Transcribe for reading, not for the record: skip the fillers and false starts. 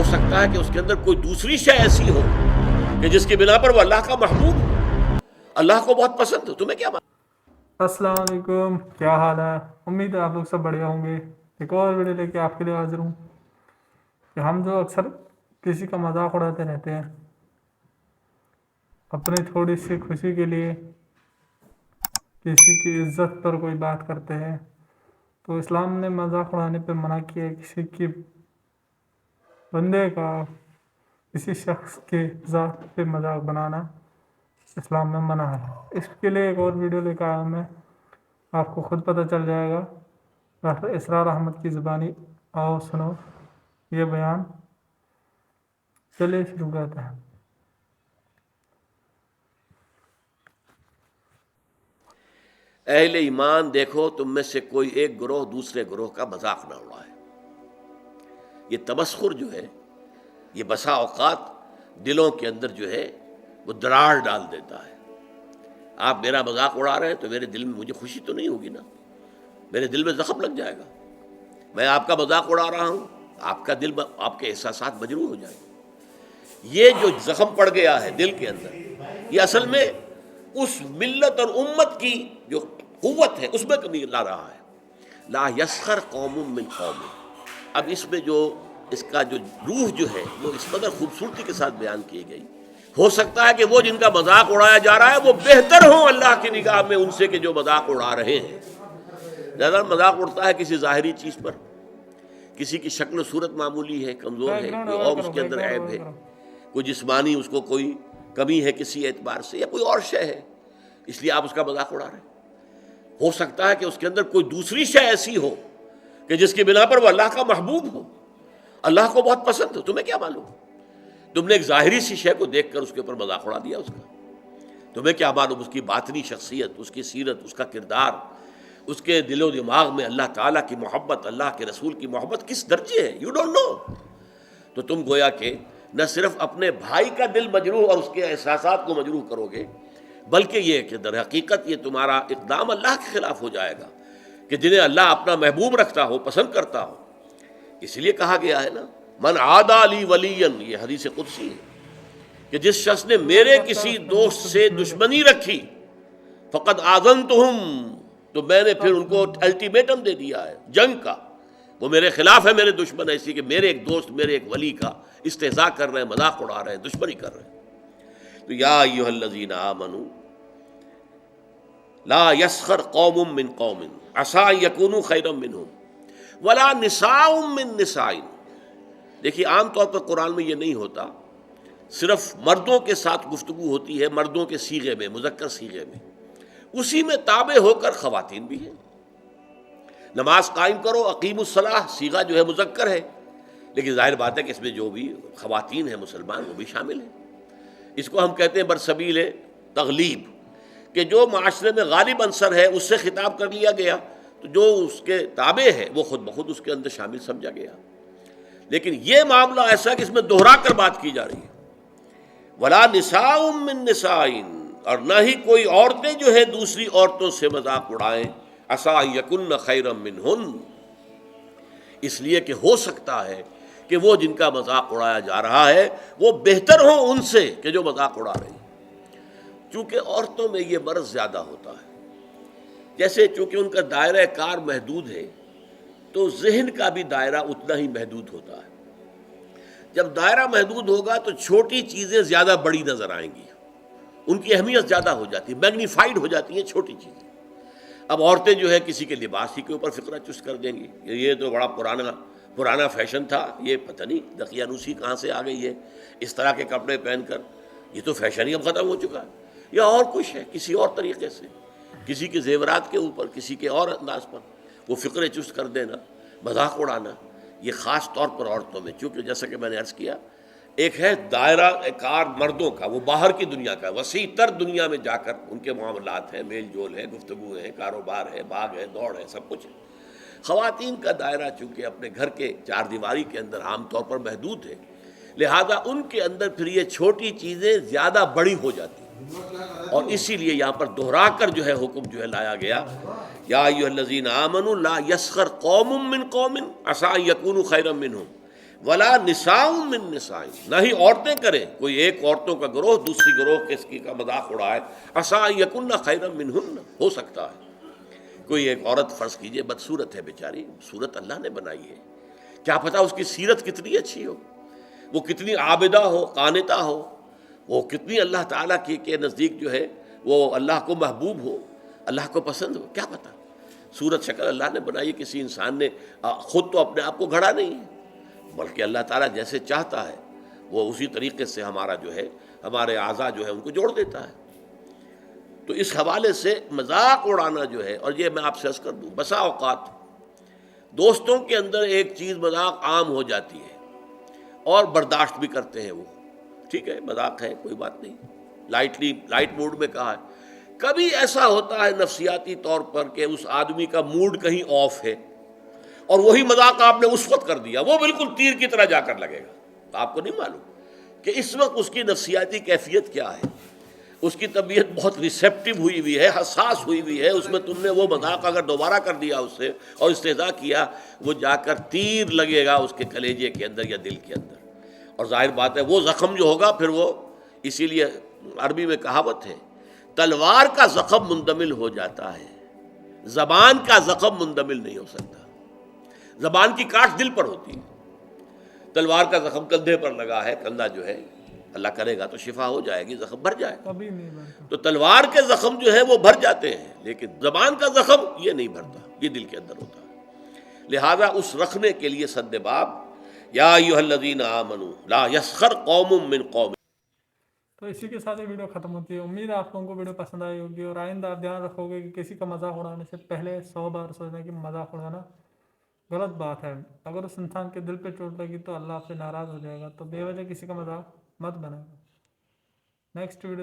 سکتا ہے کہ اس کے اندر کوئی دوسری شے ایسی ہو کہ جس کی بنا پر وہ اللہ کا محبوب ہو، اللہ کو بہت پسند ہو. تمہیں کیا السلام علیکم، کیا حال ہے؟ امید ہے آپ لوگ سب بڑھیا ہوں گے. ایک اور ویڈیو لے کے آپ کے لیے حاضر ہوں کہ ہم جو اکثر کسی کا مذاق اڑاتے رہتے ہیں اپنی تھوڑی سی خوشی کے لیے، کسی کی عزت پر کوئی بات کرتے ہیں، تو اسلام نے مذاق اڑانے پہ منع کیا ہے. کسی کی بندے کا، کسی شخص کے ذات پہ مذاق بنانا اسلام میں منع ہے. اس کے لیے ایک اور ویڈیو لے کر آیا ہوں میں، آپ کو خود پتہ چل جائے گا. ڈاکٹر اسرار احمد کی زبانی. آؤ سنو یہ بیان. چلیے شروع کرتے ہیں. اہل ایمان دیکھو، تم میں سے کوئی ایک گروہ دوسرے گروہ کا مذاق نہ اڑائے. یہ تمسخر جو ہے یہ بسا اوقات دلوں کے اندر جو ہے وہ دراڑ ڈال دیتا ہے. آپ میرا مذاق اڑا رہے ہیں تو میرے دل میں مجھے خوشی تو نہیں ہوگی نا، میرے دل میں زخم لگ جائے گا. میں آپ کا مذاق اڑا رہا ہوں، آپ کا دل، آپ کے احساسات مجروح ہو جائیں گے. یہ جو زخم پڑ گیا ہے دل کے اندر، یہ اصل میں اس ملت اور امت کی جو قوت ہے اس میں کمی لا رہا ہے. لا یسخر قوم من قوم. اب اس میں جو اس کا جو روح جو ہے وہ اس قدر خوبصورتی کے ساتھ بیان کی گئی. ہو سکتا ہے کہ وہ جن کا مذاق اڑایا جا رہا ہے وہ بہتر ہوں اللہ کی نگاہ میں ان سے کہ جو مذاق اڑا رہے ہیں. زیادہ مذاق اڑتا ہے کسی ظاہری چیز پر، کسی کی شکل و صورت معمولی ہے، کمزور ہے، کوئی اور اس کے اندر عیب ہے، کوئی جسمانی اس کو کوئی کمی ہے کسی اعتبار سے، یا کوئی اور شے ہے، اس لیے آپ اس کا مذاق اڑا رہے ہیں. ہو سکتا ہے کہ اس کے اندر کوئی دوسری شے ایسی ہو کہ جس کی بنا پر وہ اللہ کا محبوب ہو، اللہ کو بہت پسند ہو. تمہیں کیا معلوم؟ تم نے ایک ظاہری سی شے کو دیکھ کر اس کے اوپر مذاق اڑا دیا اس کا. تمہیں کیا معلوم اس کی باطنی شخصیت، اس کی سیرت، اس کا کردار، اس کے دل و دماغ میں اللہ تعالیٰ کی محبت، اللہ کے رسول کی محبت کس درجے ہے. You don't know. تو تم گویا کہ نہ صرف اپنے بھائی کا دل مجروح اور اس کے احساسات کو مجروح کرو گے، بلکہ یہ کہ در حقیقت یہ تمہارا اقدام اللہ کے خلاف ہو جائے گا کہ جنہیں اللہ اپنا محبوب رکھتا ہو، پسند کرتا ہو. اس لیے کہا گیا ہے نا، من عادی لی ولیا، یہ حدیث قدسی ہے کہ جس شخص نے میرے کسی دوست سے دشمنی رکھی، فقد آذنتہم، تو میں نے پھر ان کو الٹیمیٹم دے دیا ہے جنگ کا. وہ میرے خلاف ہے، میرے دشمن ہے، اسی کہ میرے ایک دوست، میرے ایک ولی کا استہزاء کر رہے ہیں، مذاق اڑا رہے ہیں، دشمنی کر رہے ہیں. تو یا ایھا الذین آمنوا لا یسخر قوم من قوم عسى ان یکونوا خیرا منہم ولا نساء من نساء. دیکھیے عام طور پر قرآن میں یہ نہیں ہوتا، صرف مردوں کے ساتھ گفتگو ہوتی ہے، مردوں کے صیغے میں، مذکر صیغے میں، اسی میں تابع ہو کر خواتین بھی ہیں. نماز قائم کرو، اقیموا الصلاۃ، صیغہ جو ہے مذکر ہے، لیکن ظاہر بات ہے کہ اس میں جو بھی خواتین ہیں مسلمان وہ بھی شامل ہیں. اس کو ہم کہتے ہیں برسبیل تغلیب، کہ جو معاشرے میں غالب عنصر ہے اس سے خطاب کر لیا گیا، تو جو اس کے تابع ہے وہ خود بخود اس کے اندر شامل سمجھا گیا. لیکن یہ معاملہ ایسا ہے کہ اس میں دوہرا کر بات کی جا رہی ہے. ولا نساء من نساء، اور نہ ہی کوئی عورتیں جو ہے دوسری عورتوں سے مذاق اڑائیں، عسى ان یکن خیرا منہن، اس لیے کہ ہو سکتا ہے کہ وہ جن کا مذاق اڑایا جا رہا ہے وہ بہتر ہوں ان سے کہ جو مذاق اڑا رہے ہیں. چونکہ عورتوں میں یہ مرض زیادہ ہوتا ہے، جیسے چونکہ ان کا دائرہ کار محدود ہے تو ذہن کا بھی دائرہ اتنا ہی محدود ہوتا ہے. جب دائرہ محدود ہوگا تو چھوٹی چیزیں زیادہ بڑی نظر آئیں گی، ان کی اہمیت زیادہ ہو جاتی ہے، میگنیفائڈ ہو جاتی ہیں چھوٹی چیزیں. اب عورتیں جو ہے کسی کے لباس ہی کے اوپر فقرہ چست کر دیں گی، یہ تو بڑا پرانا فیشن تھا، یہ پتہ نہیں دقیانوسی کہاں سے آ گئی ہے اس طرح کے کپڑے پہن کر، یہ تو فیشن ہی اب ختم ہو چکا ہے. یا اور کچھ ہے، کسی اور طریقے سے، کسی کے زیورات کے اوپر، کسی کے اور انداز پر وہ فقرے چست کر دینا، مذاق اڑانا، یہ خاص طور پر عورتوں میں. چونکہ جیسا کہ میں نے عرض کیا، ایک ہے دائرہ کار مردوں کا، وہ باہر کی دنیا کا، وسیع تر دنیا میں جا کر ان کے معاملات ہیں، میل جول ہے، گفتگو ہے، کاروبار ہے، بھاگ ہے، دوڑ ہے، سب کچھ ہے. خواتین کا دائرہ چونکہ اپنے گھر کے چار دیواری کے اندر عام طور پر محدود ہے، لہذا ان کے اندر پھر یہ چھوٹی چیزیں زیادہ بڑی ہو جاتی ہیں، اور اسی لیے یہاں پر دہرا کر جو ہے حکم جو ہے لایا گیا، یا ایھا الذین آمنوا لا یسخر قوم من قوم عسى ان یکونوا خیرا منہم ولا نساء من نساء، نہ ہی عورتیں کریں، کوئی ایک عورتوں کا گروہ دوسری گروہ کے اس کی کا مذاق اڑائے، عسیٰ ان یکن خیرا منہن، ہو سکتا ہے کوئی ایک عورت فرض کیجئے بدصورت ہے بیچاری، صورت اللہ نے بنائی ہے، کیا پتہ اس کی سیرت کتنی اچھی ہو، وہ کتنی عابدہ ہو، قانتہ ہو، وہ کتنی اللہ تعالیٰ کے نزدیک جو ہے وہ اللہ کو محبوب ہو، اللہ کو پسند ہو، کیا پتہ، صورت شکل اللہ نے بنائی ہے، کسی انسان نے خود تو اپنے آپ کو گھڑا نہیں ہے، بلکہ اللہ تعالیٰ جیسے چاہتا ہے وہ اسی طریقے سے ہمارا جو ہے ہمارے اعضاء جو ہے ان کو جوڑ دیتا ہے۔ تو اس حوالے سے مذاق اڑانا جو ہے، اور یہ میں آپ سے عرض کر دوں، بسا اوقات دوستوں کے اندر ایک چیز مذاق عام ہو جاتی ہے اور برداشت بھی کرتے ہیں، وہ ٹھیک ہے مذاق ہے کوئی بات نہیں، لائٹ موڈ میں کہا ہے، کبھی ایسا ہوتا ہے نفسیاتی طور پر کہ اس آدمی کا موڈ کہیں آف ہے اور وہی مذاق آپ نے اس وقت کر دیا، وہ بالکل تیر کی طرح جا کر لگے گا، تو آپ کو نہیں معلوم کہ اس وقت اس کی نفسیاتی کیفیت کیا ہے، اس کی طبیعت بہت ریسیپٹیو ہوئی ہوئی ہے، حساس ہوئی ہوئی ہے، اس میں تم نے وہ مذاق اگر دوبارہ کر دیا اس سے اور استہزاء کیا، وہ جا کر تیر لگے گا اس کے کلیجے کے اندر یا دل کے اندر، اور ظاہر بات ہے وہ زخم جو ہوگا پھر وہ، اسی لیے عربی میں کہاوت ہے، تلوار کا زخم مندمل ہو جاتا ہے، زبان کا زخم مندمل نہیں ہو سکتا، زبان کی کاٹ دل پر ہوتی ہے، تلوار کا زخم کندھے پر لگا ہے، کندھا جو ہے اللہ کرے گا تو شفا ہو جائے گی، زخم بھر جائے گا، کبھی نہیں بنتا۔ تو تلوار کے زخم جو ہے وہ بھر جاتے ہیں، لیکن زبان کا زخم یہ نہیں بھرتا، یہ دل کے اندر ہوتا ہے، لہذا اس رکھنے کے لیے سد باب یا ایھا الذین آمنوا لا یسخر قوم من قوم۔ تو اسی کے ساتھ یہ ویڈیو ختم ہوتی ہے، امید ہے آپ لوگوں کو ویڈیو پسند آئی ہوگی، اور آئندہ آپ دھیان رکھو گے کہ کسی کا مذاق اڑانے سے پہلے 100 بار سوچنا کہ مذاق اڑانا غلط بات ہے، اگر اس انسان کے دل پہ چوٹ لگی تو اللہ آپ سے ناراض ہو جائے گا، تو بے وجہ کسی کا مذاق مت بنائے۔ Next video